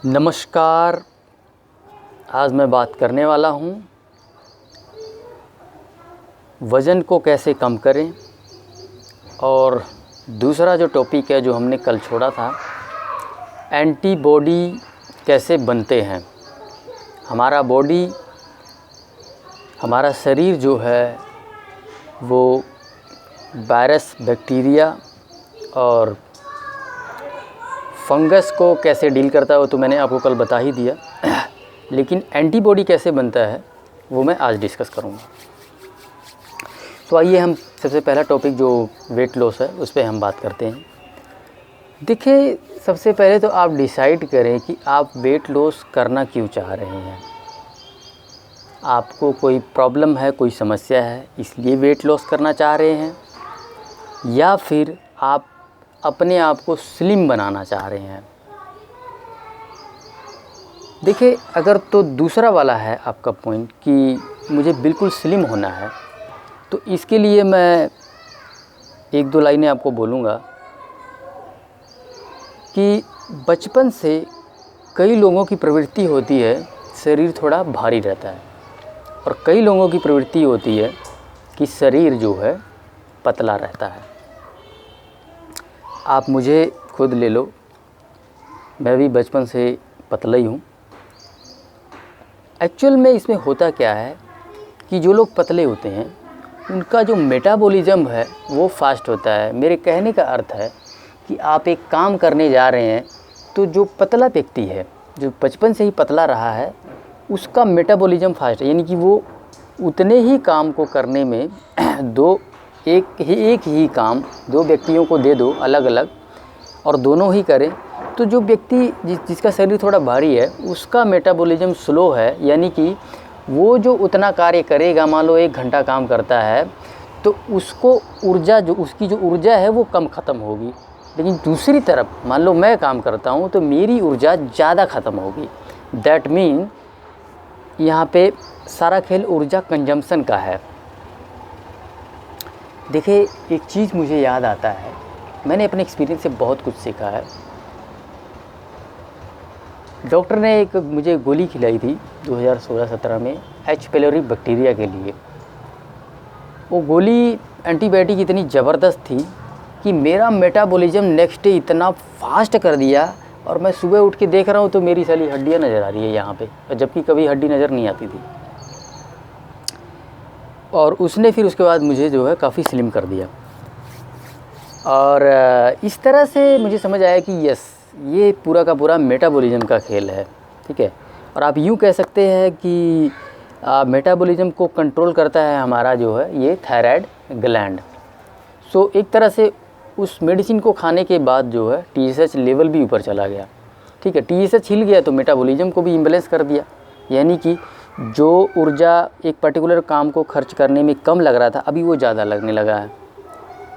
नमस्कार। आज मैं बात करने वाला हूँ वज़न को कैसे कम करें, और दूसरा जो टॉपिक है जो हमने कल छोड़ा था, एंटीबॉडी कैसे बनते हैं। हमारा शरीर जो है वो वायरस, बैक्टीरिया और फंगस को कैसे डील करता है वो तो मैंने आपको कल बता ही दिया, लेकिन एंटीबॉडी कैसे बनता है वो मैं आज डिस्कस करूँगा। तो आइए हम सबसे पहला टॉपिक जो वेट लॉस है उस पर हम बात करते हैं। देखिए, सबसे पहले तो आप डिसाइड करें कि आप वेट लॉस करना क्यों चाह रहे हैं। आपको कोई प्रॉब्लम है, कोई समस्या है, इसलिए वेट लॉस करना चाह रहे हैं, या फिर आप अपने आप को स्लिम बनाना चाह रहे हैं। देखिए, अगर तो दूसरा वाला है आपका पॉइंट कि मुझे बिल्कुल स्लिम होना है, तो इसके लिए मैं एक दो लाइनें आपको बोलूँगा कि बचपन से कई लोगों की प्रवृत्ति होती है शरीर थोड़ा भारी रहता है, और कई लोगों की प्रवृत्ति होती है कि शरीर जो है पतला रहता है। आप मुझे खुद ले लो, मैं भी बचपन से पतला ही हूँ। एक्चुअल में इसमें होता क्या है कि जो लोग पतले होते हैं उनका जो मेटाबॉलिज्म है वो फास्ट होता है। मेरे कहने का अर्थ है कि आप एक काम करने जा रहे हैं तो जो पतला व्यक्ति है, जो बचपन से ही पतला रहा है, उसका मेटाबॉलिज्म फास्ट है, यानी कि वो उतने ही काम को करने में एक ही काम दो व्यक्तियों को दे दो अलग अलग, और दोनों ही करें, तो जो व्यक्ति जिसका शरीर थोड़ा भारी है उसका मेटाबॉलिज्म स्लो है, यानी कि वो जो उतना कार्य करेगा, मान लो 1 घंटा काम करता है तो उसको उसकी जो ऊर्जा है वो कम ख़त्म होगी। लेकिन दूसरी तरफ मान लो मैं काम करता हूँ तो मेरी ऊर्जा ज़्यादा ख़त्म होगी। दैट मीन यहाँ पे सारा खेल ऊर्जा कंजम्पशन का है। देखिए, एक चीज़ मुझे याद आता है, मैंने अपने एक्सपीरियंस से बहुत कुछ सीखा है। डॉक्टर ने एक मुझे गोली खिलाई थी 2016-17 में एच पेलोरी बैक्टीरिया के लिए। वो गोली एंटीबायोटिक इतनी ज़बरदस्त थी कि मेरा मेटाबॉलिज्म नेक्स्ट डे इतना फास्ट कर दिया, और मैं सुबह उठ के देख रहा हूँ तो मेरी सारी हड्डियाँ नज़र आ रही है यहाँ पे, जबकि कभी हड्डी नज़र नहीं आती थी। और उसने फिर उसके बाद मुझे जो है काफ़ी स्लिम कर दिया, और इस तरह से मुझे समझ आया कि यस, ये पूरा का पूरा मेटाबॉलिज्म का खेल है। ठीक है, और आप यूँ कह सकते हैं कि मेटाबॉलिज्म को कंट्रोल करता है हमारा जो है ये थायराइड ग्लैंड। सो एक तरह से उस मेडिसिन को खाने के बाद जो है TSH लेवल भी ऊपर चला गया। ठीक है, TSH हिल गया तो मेटाबॉलिज्म को भी इम्बैलेंस कर दिया, यानी कि जो ऊर्जा एक पर्टिकुलर काम को खर्च करने में कम लग रहा था अभी वो ज़्यादा लगने लगा है।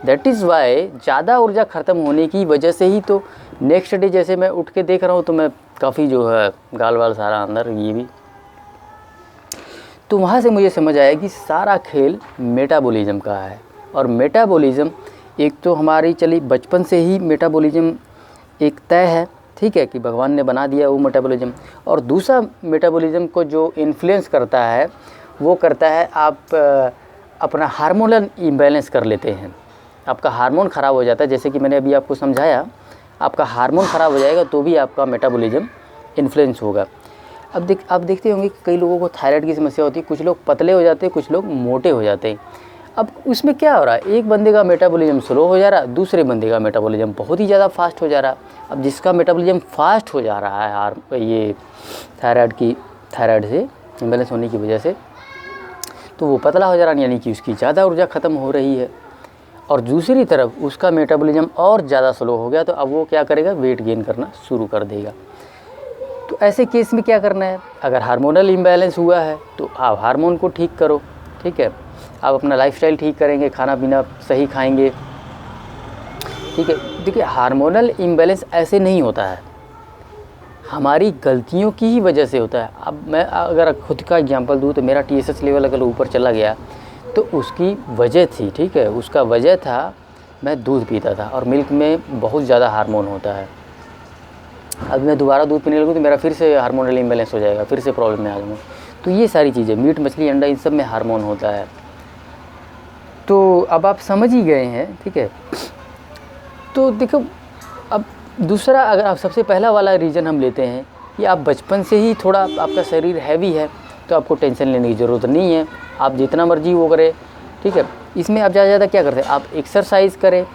दैट इज़ वाई ज़्यादा ऊर्जा ख़त्म होने की वजह से ही तो नेक्स्ट डे जैसे मैं उठ के देख रहा हूँ तो मैं काफ़ी जो है गाल वाल सारा अंदर ये भी। तो वहाँ से मुझे समझ आया कि सारा खेल मेटाबॉलिज्म का है। और मेटाबॉलिज्म एक तो हमारी चली बचपन से ही मेटाबॉलिज्म एक तय है, ठीक है, कि भगवान ने बना दिया वो मेटाबॉलिज्म। और दूसरा मेटाबॉलिज्म को जो इन्फ्लुएंस करता है वो करता है आप अपना हार्मोनल इम्बैलेंस कर लेते हैं। आपका हार्मोन ख़राब हो जाता है, जैसे कि मैंने अभी आपको समझाया, आपका हार्मोन ख़राब हो जाएगा तो भी आपका मेटाबॉलिज्म इन्फ्लुएंस होगा। आप देखते होंगे कि कई लोगों को थायराइड की समस्या होती है, कुछ लोग पतले हो जाते हैं, कुछ लोग मोटे हो जाते हैं। अब उसमें क्या हो रहा है, एक बंदे का मेटाबॉलिज्म स्लो हो जा रहा है, दूसरे बंदे का मेटाबॉलिज्म बहुत ही ज़्यादा फास्ट हो जा रहा है। अब जिसका मेटाबॉलिज्म फास्ट हो जा रहा है ये थायराइड से इम्बैलेंस होने की वजह से, तो वो पतला हो जा रहा है, यानी कि उसकी ज़्यादा ऊर्जा ख़त्म हो रही है। और दूसरी तरफ उसका मेटाबॉलिज्म और ज़्यादा स्लो हो गया, तो अब वो क्या करेगा, वेट गेन करना शुरू कर देगा। तो ऐसे केस में क्या करना है, अगर हार्मोनल इम्बैलेंस हुआ है तो आप हार्मोन को ठीक करो। ठीक है, आप अपना लाइफस्टाइल ठीक करेंगे, खाना पीना सही खाएंगे। ठीक है, देखिए, हार्मोनल इम्बैलेंस ऐसे नहीं होता है, हमारी गलतियों की ही वजह से होता है। अब मैं अगर खुद का एग्जांपल दूँ तो मेरा TSH लेवल अगर ऊपर चला गया तो उसकी वजह थी, ठीक है, उसका वजह था मैं दूध पीता था, और मिल्क में बहुत ज़्यादा हार्मोन होता है। अब मैं दोबारा दूध पीने लगूँ तो मेरा फिर से हार्मोनल इम्बैलेंस हो जाएगा, फिर से प्रॉब्लम में आ जाऊँगा। तो ये सारी चीज़ें, मीट मछली अंडा इन सब में हार्मोन होता है। तो अब आप समझ ही गए हैं, ठीक है। तो देखो, अब दूसरा, अगर आप सबसे पहला वाला रीज़न हम लेते हैं कि आप बचपन से ही थोड़ा आपका शरीर हैवी है, तो आपको टेंशन लेने की ज़रूरत नहीं है, आप जितना मर्जी वो करें, ठीक है। इसमें आप ज़्यादा क्या करते हैं, आप एक्सरसाइज करें।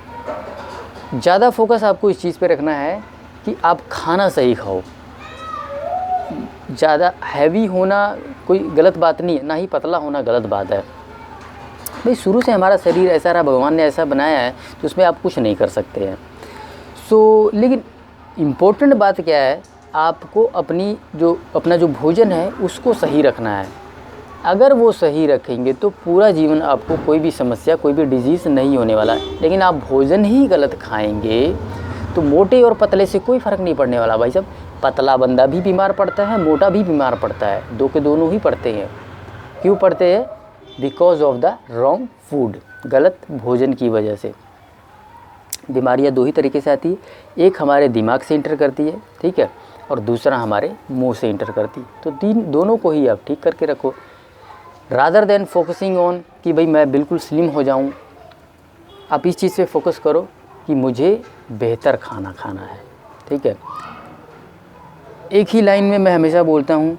ज़्यादा फोकस आपको इस चीज़ पे रखना है कि आप खाना सही खाओ। ज़्यादा हैवी होना कोई गलत बात नहीं है, ना ही पतला होना गलत बात है। भाई शुरू से हमारा शरीर ऐसा रहा, भगवान ने ऐसा बनाया है, तो उसमें आप कुछ नहीं कर सकते हैं। लेकिन इम्पोर्टेंट बात क्या है, आपको अपना जो भोजन है उसको सही रखना है। अगर वो सही रखेंगे तो पूरा जीवन आपको कोई भी समस्या, कोई भी डिजीज़ नहीं होने वाला है। लेकिन आप भोजन ही गलत खाएंगे तो मोटे और पतले से कोई फ़र्क नहीं पड़ने वाला। भाई साहब, पतला बंदा भी बीमार पड़ता है, मोटा भी बीमार पड़ता है, दो के दोनों ही पड़ते हैं। क्यों पड़ते हैं? Because of the wrong food, गलत भोजन की वजह से। बीमारियां दो ही तरीके से आती है, एक हमारे दिमाग से इंटर करती है, ठीक है, और दूसरा हमारे मुंह से इंटर करती है। तो दोनों को ही आप ठीक करके रखो, रादर देन फोकसिंग ऑन कि भाई मैं बिल्कुल स्लिम हो जाऊं। आप इस चीज़ पे फोकस करो कि मुझे बेहतर खाना खाना है, ठीक है। एक ही लाइन में मैं हमेशा बोलता हूं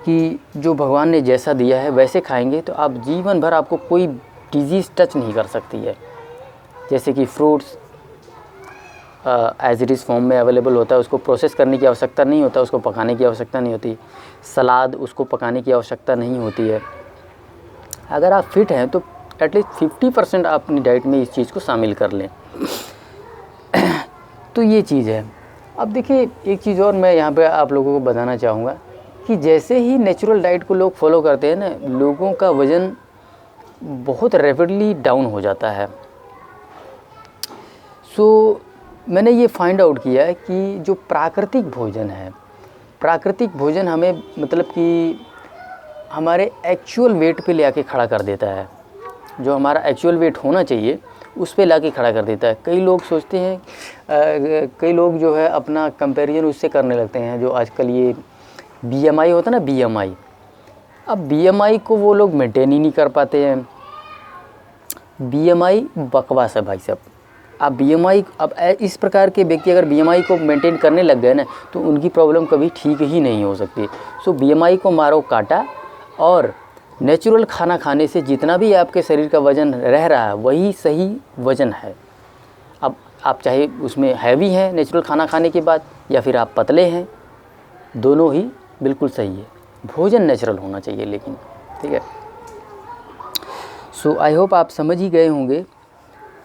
कि जो भगवान ने जैसा दिया है वैसे खाएंगे तो आप जीवन भर, आपको कोई डिजीज़ टच नहीं कर सकती है। जैसे कि fruits as it is form में अवेलेबल होता है, उसको प्रोसेस करने की आवश्यकता नहीं होता, उसको पकाने की आवश्यकता नहीं होती। सलाद, उसको पकाने की आवश्यकता नहीं होती है। अगर आप फिट हैं तो एटलीस्ट 50% आप अपनी डाइट में इस चीज़ को शामिल कर लें। तो ये चीज़ है। अब देखिए, एक चीज़ और मैं यहाँ पे आप लोगों को बताना चाहूँगा कि जैसे ही नेचुरल डाइट को लोग फॉलो करते हैं ना, लोगों का वज़न बहुत रैपिडली डाउन हो जाता है। मैंने ये फाइंड आउट किया है कि जो प्राकृतिक भोजन है, प्राकृतिक भोजन हमें मतलब कि हमारे एक्चुअल वेट पे ले आके खड़ा कर देता है। जो हमारा एक्चुअल वेट होना चाहिए उस पे ला के खड़ा कर देता है। कई लोग सोचते हैं, कई लोग जो है अपना कंपैरिजन उससे करने लगते हैं, जो आजकल ये BMI होता है ना, BMI। अब BMI को वो लोग मेंटेन ही नहीं कर पाते हैं। BMI बकवास है भाई साहब। आप BMI, अब इस प्रकार के व्यक्ति अगर BMI को मेंटेन करने लग गए ना, तो उनकी प्रॉब्लम कभी ठीक ही नहीं हो सकती। BMI को मारो काटा, और नेचुरल खाना खाने से जितना भी आपके शरीर का वज़न रह रहा है वही सही वज़न है। अब आप चाहे उसमें हैवी हैं नेचुरल खाना खाने के बाद, या फिर आप पतले हैं, दोनों ही बिल्कुल सही है। भोजन नेचुरल होना चाहिए लेकिन, ठीक है। आई होप आप समझ ही गए होंगे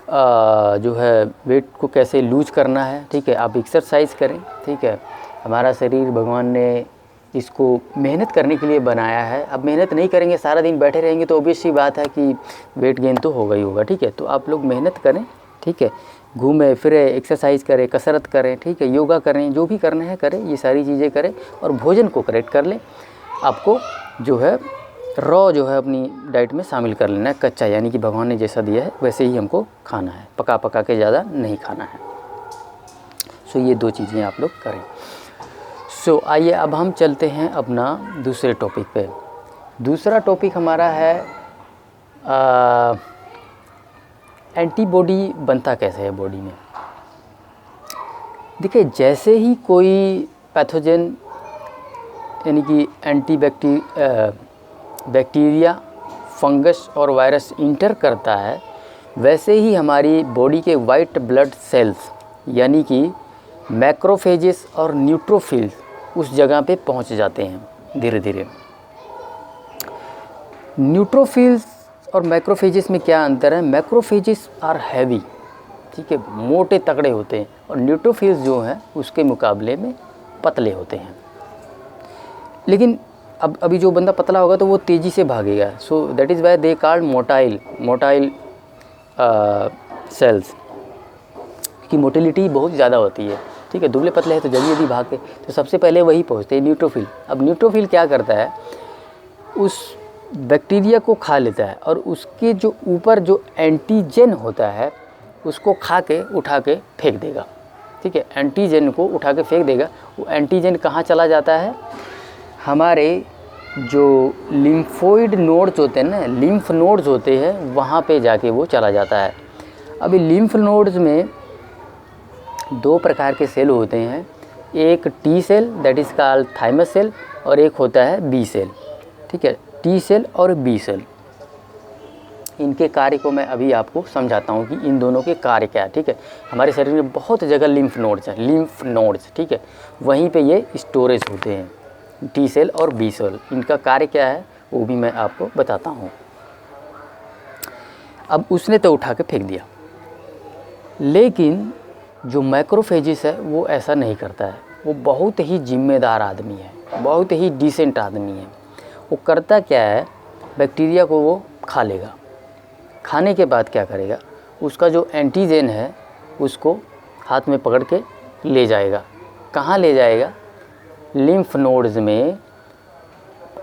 जो है वेट को कैसे लूज करना है, ठीक है। आप एक्सरसाइज करें, ठीक है। हमारा शरीर भगवान ने इसको मेहनत करने के लिए बनाया है। अब मेहनत नहीं करेंगे, सारा दिन बैठे रहेंगे, तो ऑब्वियस सी बात है कि वेट गेन तो होगा ही होगा, ठीक है। तो आप लोग मेहनत करें, ठीक है, घूमें फिरें, एक्सरसाइज करें, कसरत करें, ठीक है, योगा करें, जो भी करना है करें, ये सारी चीज़ें करें, और भोजन को करेक्ट कर लें। आपको जो है रॉ जो है अपनी डाइट में शामिल कर लेना है, कच्चा, यानी कि भगवान ने जैसा दिया है वैसे ही हमको खाना है, पका पका के ज़्यादा नहीं खाना है। ये दो चीज़ें आप लोग करें। आइए अब हम चलते हैं अपना दूसरे टॉपिक पे। दूसरा टॉपिक हमारा है एंटीबॉडी बनता कैसे है बॉडी में। देखिए, जैसे ही कोई पैथोजन यानी कि बैक्टीरिया, फंगस और वायरस इंटर करता है, वैसे ही हमारी बॉडी के वाइट ब्लड सेल्स यानी कि मैक्रोफेजेस और न्यूट्रोफिल्स उस जगह पे पहुंच जाते हैं धीरे धीरे। न्यूट्रोफिल्स और मैक्रोफेजेस में क्या अंतर है? मैक्रोफेजेस आर हैवी, ठीक है, मोटे तगड़े होते हैं, और न्यूट्रोफिल्स जो हैं उसके मुकाबले में पतले होते हैं। लेकिन अभी जो बंदा पतला होगा तो वो तेज़ी से भागेगा। That is why they called motile sales की मोटिलिटी बहुत ज़्यादा होती है, ठीक है। दुबले पतले हैं तो जल्दी भागते, तो सबसे पहले वही पहुंचते हैं न्यूट्रोफिल। अब न्यूट्रोफिल क्या करता है, उस बैक्टीरिया को खा लेता है, और उसके जो ऊपर जो एंटीजन होता है उसको खा के उठा के फेंक देगा, ठीक है, एंटीजन को उठा के फेंक देगा। वो एंटीजन कहाँ चला जाता है, हमारे जो लिम्फोइड नोड्स होते हैं ना, लिम्फ नोड्स होते हैं, वहाँ पे जाके वो चला जाता है। अभी लिम्फ नोड्स में 2 प्रकार के सेल होते हैं, एक T cell that is called thymus cell और एक होता है बी सेल। ठीक है, टी सेल और बी सेल, इनके कार्य को मैं अभी आपको समझाता हूँ कि इन दोनों के कार्य क्या है। ठीक है, हमारे शरीर में बहुत जगह लिम्फ नोड्स हैं, लिम्फ नोड्स, ठीक है, वहीं पे ये स्टोरेज होते हैं, टी सेल और बी सेल। इनका कार्य क्या है वो भी मैं आपको बताता हूँ। अब उसने तो उठा के फेंक दिया, लेकिन जो मैक्रोफेजिस है वो ऐसा नहीं करता है। वो बहुत ही जिम्मेदार आदमी है, बहुत ही डिसेंट आदमी है। वो करता क्या है, बैक्टीरिया को वो खा लेगा। खाने के बाद क्या करेगा, उसका जो एंटीजन है उसको हाथ में पकड़ के ले जाएगा। कहाँ ले जाएगा, लिम्फ नोड्स में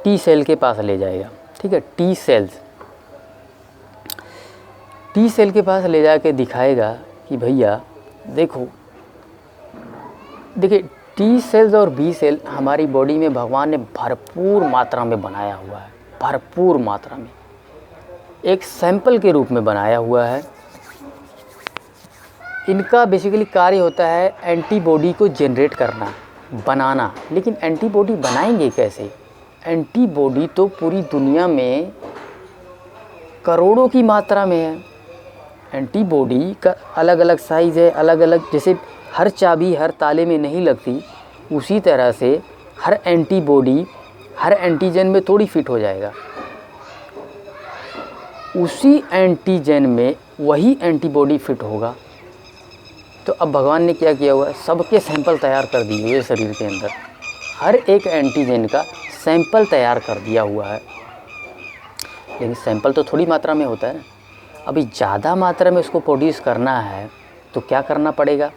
टी सेल के पास ले जाएगा। ठीक है, टी सेल के पास ले जाके दिखाएगा कि भैया देखिए टी सेल्स और बी सेल हमारी बॉडी में भगवान ने भरपूर मात्रा में बनाया हुआ है, भरपूर मात्रा में, एक सैंपल के रूप में बनाया हुआ है। इनका बेसिकली कार्य होता है एंटीबॉडी को जनरेट करना, बनाना। लेकिन एंटीबॉडी बनाएंगे कैसे, एंटीबॉडी तो पूरी दुनिया में करोड़ों की मात्रा में है। एंटीबॉडी का अलग अलग साइज़ है, अलग अलग, जैसे हर चाबी हर ताले में नहीं लगती, उसी तरह से हर एंटीबॉडी हर एंटीजन में थोड़ी फिट हो जाएगा। उसी एंटीजन में वही एंटीबॉडी फिट होगा। तो अब भगवान ने क्या किया हुआ है, सबके सैंपल तैयार कर दिए हुए शरीर के अंदर, हर एक एंटीजन का सैंपल तैयार कर दिया हुआ है। लेकिन सैंपल तो थोड़ी मात्रा में होता है ना, अभी ज़्यादा मात्रा में उसको प्रोड्यूस करना है तो क्या करना पड़ेगा,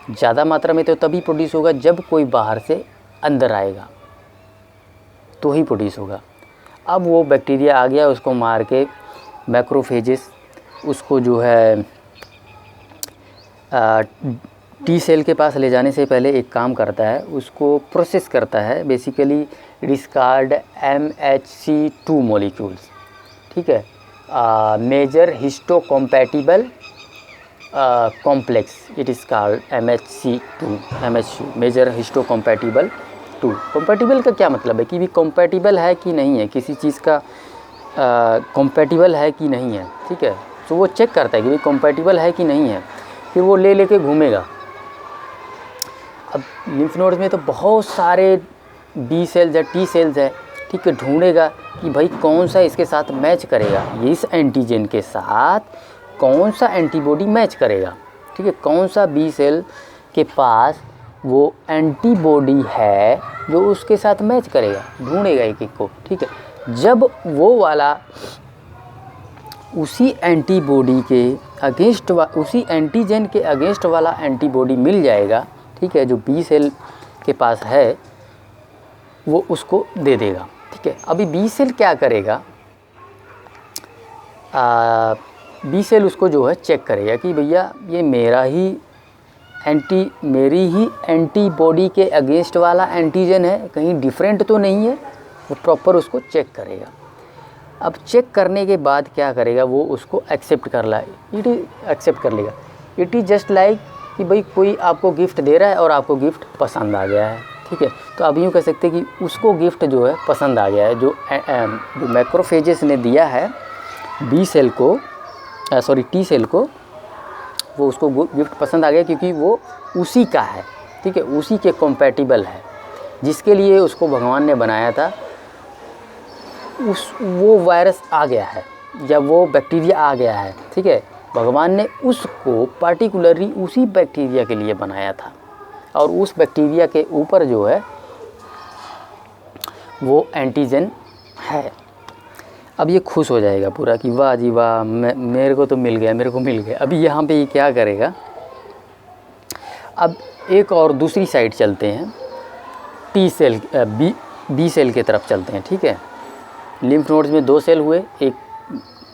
ज़्यादा मात्रा में तो तभी प्रोड्यूस होगा जब कोई बाहर से अंदर आएगा तो ही प्रोड्यूस होगा। अब वो बैक्टीरिया आ गया, उसको मार के मैक्रोफेजिस उसको जो है टी सेल के पास ले जाने से पहले एक काम करता है, उसको प्रोसेस करता है। Basically it is called MHC2 molecules. ठीक है, major histocompatible complex, it is called MHC2 major histocompatible 2। Compatible का क्या मतलब है कि भी कॉम्पैटिबल है कि नहीं है, किसी चीज़ का कॉम्पैटिबल है कि नहीं है। ठीक है, तो वो चेक करता है कि भाई कॉम्पैटिबल है कि नहीं है, फिर वो ले लेके घूमेगा। अब लिम्फ नोड्स में तो बहुत सारे बी सेल्स है, टी सेल्स है। ठीक है, ढूंढेगा कि भाई कौन सा इसके साथ मैच करेगा, इस एंटीजन के साथ कौन सा एंटीबॉडी मैच करेगा। ठीक है, कौन सा बी सेल के पास वो एंटीबॉडी है जो उसके साथ मैच करेगा, ढूंढेगा एक एक को। ठीक है, जब वो वाला उसी एंटीबॉडी के अगेंस्ट उसी एंटीजन के अगेंस्ट वाला एंटीबॉडी मिल जाएगा, ठीक है, जो बी सेल के पास है वो उसको दे देगा। ठीक है, अभी बी सेल क्या करेगा, बी सेल उसको जो है चेक करेगा कि भैया ये मेरी ही एंटीबॉडी के अगेंस्ट वाला एंटीजन है, कहीं डिफरेंट तो नहीं है। वो प्रॉपर उसको चेक करेगा। अब चेक करने के बाद क्या करेगा, वो उसको एक्सेप्ट कर लेगा। इट इज़ जस्ट लाइक कि भाई कोई आपको गिफ्ट दे रहा है और आपको गिफ्ट पसंद आ गया है। ठीक है, तो आप यूँ कह सकते हैं कि उसको गिफ्ट जो है पसंद आ गया है, जो मैक्रोफेजेस ने दिया है बी सेल को, टी सेल को, वो उसको गिफ्ट पसंद आ गया क्योंकि वो उसी का है। ठीक है, उसी के कॉम्पैटिबल है, जिसके लिए उसको भगवान ने बनाया था। वो वायरस आ गया है या वो बैक्टीरिया आ गया है। ठीक है, भगवान ने उसको पार्टिकुलरली उसी बैक्टीरिया के लिए बनाया था और उस बैक्टीरिया के ऊपर जो है वो एंटीजन है। अब ये खुश हो जाएगा पूरा कि वाह जी वाह, मेरे को मिल गया। अभी यहाँ पे ये क्या करेगा, अब एक और दूसरी साइड चलते हैं, बी सेल के तरफ चलते हैं। ठीक है, लिम्फ नोड्स में 2 सेल हुए, एक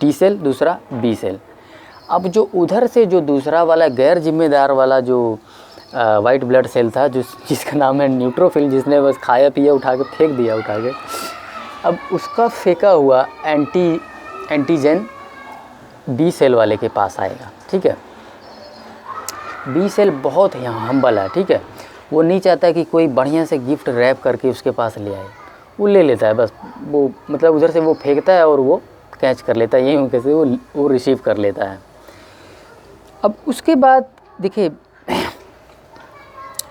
टी सेल दूसरा बी सेल। अब जो उधर से जो दूसरा वाला गैर जिम्मेदार वाला जो वाइट ब्लड सेल था जिसका नाम है न्यूट्रोफिल, जिसने बस खाया पिया उठा के फेंक दिया उठा के। अब उसका फेंका हुआ एंटीजन बी सेल वाले के पास आएगा, ठीक है। बी सेल बहुत ही हम्बल है, ठीक है। वो नहीं चाहता कि कोई बढ़िया से गिफ्ट रैप करके उसके पास ले आए, वो ले लेता है बस। वो मतलब उधर से वो फेंकता है और वो कैच कर लेता है, यहीं कैसे वो रिसीव कर लेता है। अब उसके बाद देखिए,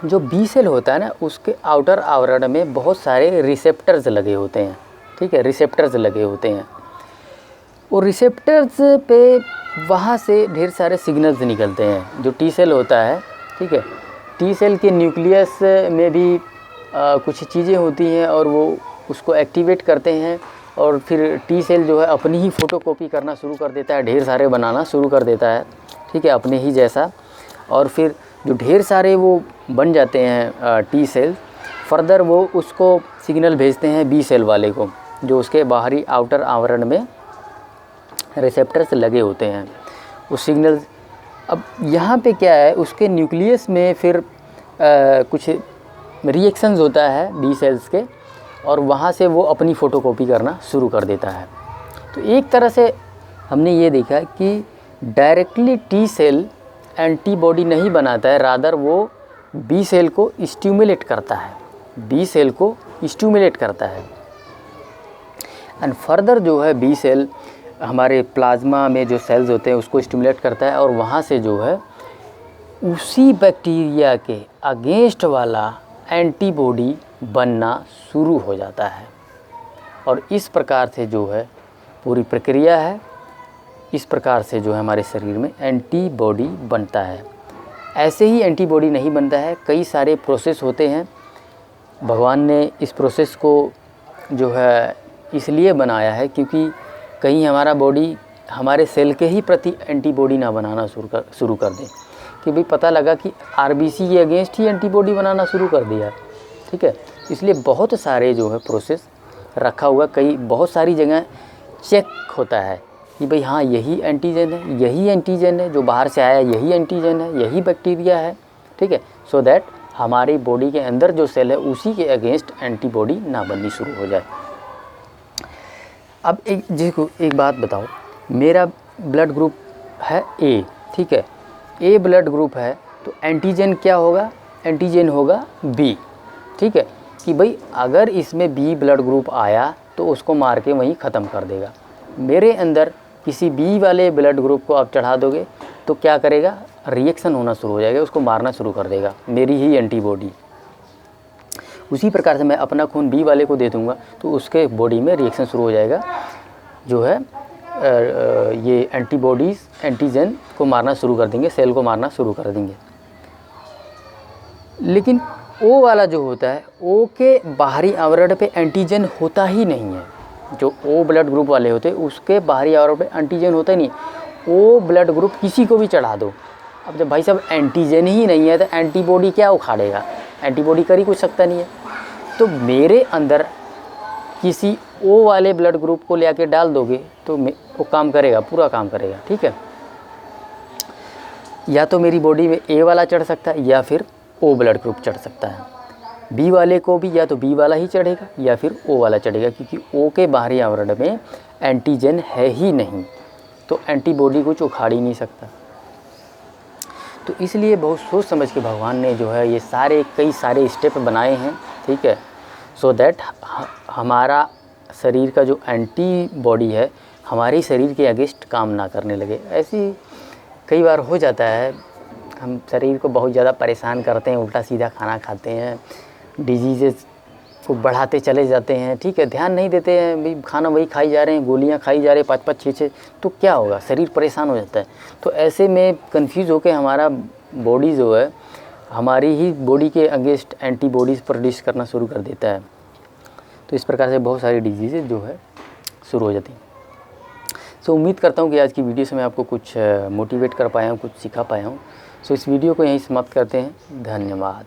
जो बी सेल होता है ना, उसके आउटर आवरण में बहुत सारे रिसेप्टर्स लगे होते हैं, ठीक है। रिसेप्टर्स लगे होते हैं, और रिसेप्टर्स पे वहाँ से ढेर सारे सिग्नल्स निकलते हैं। जो टी सेल होता है, ठीक है, टी सेल के न्यूक्लियस में भी कुछ चीज़ें होती हैं और वो उसको एक्टिवेट करते हैं, और फिर टी सेल जो है अपनी ही फ़ोटोकॉपी करना शुरू कर देता है, ढेर सारे बनाना शुरू कर देता है, ठीक है, अपने ही जैसा। और फिर जो ढेर सारे वो बन जाते हैं टी सेल, फर्दर वो उसको सिग्नल भेजते हैं बी सेल वाले को, जो उसके बाहरी आउटर आवरण में रिसेप्टर्स लगे होते हैं। उस सिग्नल, अब यहाँ पे क्या है, उसके न्यूक्लियस में फिर कुछ रिएक्शंस होता है बी सेल्स के, और वहाँ से वो अपनी फ़ोटोकॉपी करना शुरू कर देता है। तो एक तरह से हमने ये देखा कि डायरेक्टली टी सेल एंटीबॉडी नहीं बनाता है, रादर वो बी सेल को स्टिमुलेट करता है, बी सेल को स्टिमुलेट करता है। एंड फर्दर जो है बी सेल हमारे प्लाज्मा में जो सेल्स होते हैं उसको स्टिमुलेट करता है, और वहाँ से जो है उसी बैक्टीरिया के अगेंस्ट वाला एंटीबॉडी बनना शुरू हो जाता है। और इस प्रकार से जो है पूरी प्रक्रिया है, इस प्रकार से जो है हमारे शरीर में एंटीबॉडी बनता है। ऐसे ही एंटीबॉडी नहीं बनता है, कई सारे प्रोसेस होते हैं। भगवान ने इस प्रोसेस को जो है इसलिए बनाया है क्योंकि कहीं हमारा बॉडी हमारे सेल के ही प्रति एंटीबॉडी ना बनाना शुरू कर दे, कि भाई पता लगा कि आरबीसी के अगेंस्ट ही एंटीबॉडी बनाना शुरू कर दिया, ठीक है। इसलिए बहुत सारे जो है प्रोसेस रखा हुआ, बहुत सारी जगह चेक होता है कि भाई हाँ यही एंटीजन है, यही एंटीजन है जो बाहर से आया, यही एंटीजन है, यही बैक्टीरिया है, ठीक है। सो दैट हमारी बॉडी के अंदर जो सेल है उसी के अगेंस्ट एंटीबॉडी ना बननी शुरू हो जाए। अब एक बात बताओ, मेरा ब्लड ग्रुप है ए, ठीक है, ए ब्लड ग्रुप है, तो एंटीजन क्या होगा, एंटीजन होगा बी, ठीक है। कि भाई अगर इसमें बी ब्लड ग्रुप आया तो उसको मार के वहीं ख़त्म कर देगा। मेरे अंदर किसी बी वाले ब्लड ग्रुप को आप चढ़ा दोगे तो क्या करेगा, रिएक्शन होना शुरू हो जाएगा, उसको मारना शुरू कर देगा मेरी ही एंटीबॉडी। उसी प्रकार से मैं अपना खून बी वाले को दे दूँगा तो उसके बॉडी में रिएक्शन शुरू हो जाएगा, जो है ये एंटीबॉडीज़ एंटीजन को मारना शुरू कर देंगे, सेल को मारना शुरू कर देंगे। लेकिन ओ वाला जो होता है, ओ के बाहरी आवरण पे एंटीजन होता ही नहीं है। जो ओ ब्लड ग्रुप वाले होते हैं उसके बाहरी आवरण पे एंटीजन होता ही नहीं। ओ ब्लड ग्रुप किसी को भी चढ़ा दो, अब जब भाई साहब एंटीजन ही नहीं है तो एंटीबॉडी क्या उखाड़ेगा, एंटीबॉडी कर ही कुछ सकता नहीं है। तो मेरे अंदर किसी ओ वाले ब्लड ग्रुप को ले आके डाल दोगे तो वो काम करेगा, पूरा काम करेगा, ठीक है। या तो मेरी बॉडी में ए वाला चढ़ सकता है या फिर ओ ब्लड ग्रुप चढ़ सकता है। बी वाले को भी या तो बी वाला ही चढ़ेगा या फिर ओ वाला चढ़ेगा, क्योंकि ओ के बाहरी आवरण में एंटीजन है ही नहीं, तो एंटीबॉडी कुछ उखाड़ ही नहीं सकता। तो इसलिए बहुत सोच समझ के भगवान ने जो है ये कई सारे स्टेप बनाए हैं, ठीक है, सो दैट हमारा शरीर का जो एंटीबॉडी है हमारे शरीर के अगेंस्ट काम ना करने लगे। ऐसी कई बार हो जाता है, हम शरीर को बहुत ज़्यादा परेशान करते हैं, उल्टा सीधा खाना खाते हैं, डिजीज़ को बढ़ाते चले जाते हैं, ठीक है, ध्यान नहीं देते हैं, भाई खाना वही खाई जा रहे हैं, गोलियां खाई जा रहे हैं 5-5 6-6, तो क्या होगा, शरीर परेशान हो जाता है। तो ऐसे में कंफ्यूज होकर हमारा बॉडी जो है हमारी ही बॉडी के अगेंस्ट एंटीबॉडीज़ प्रोड्यूस करना शुरू कर देता है। तो इस प्रकार से बहुत सारी डिजीज़ जो है शुरू हो जाती हैं। सो उम्मीद करता हूँ कि आज की वीडियो से मैं आपको कुछ मोटिवेट कर पाया हूँ, कुछ सिखा पाया हूँ। सो इस वीडियो को यहीं समाप्त करते हैं। धन्यवाद।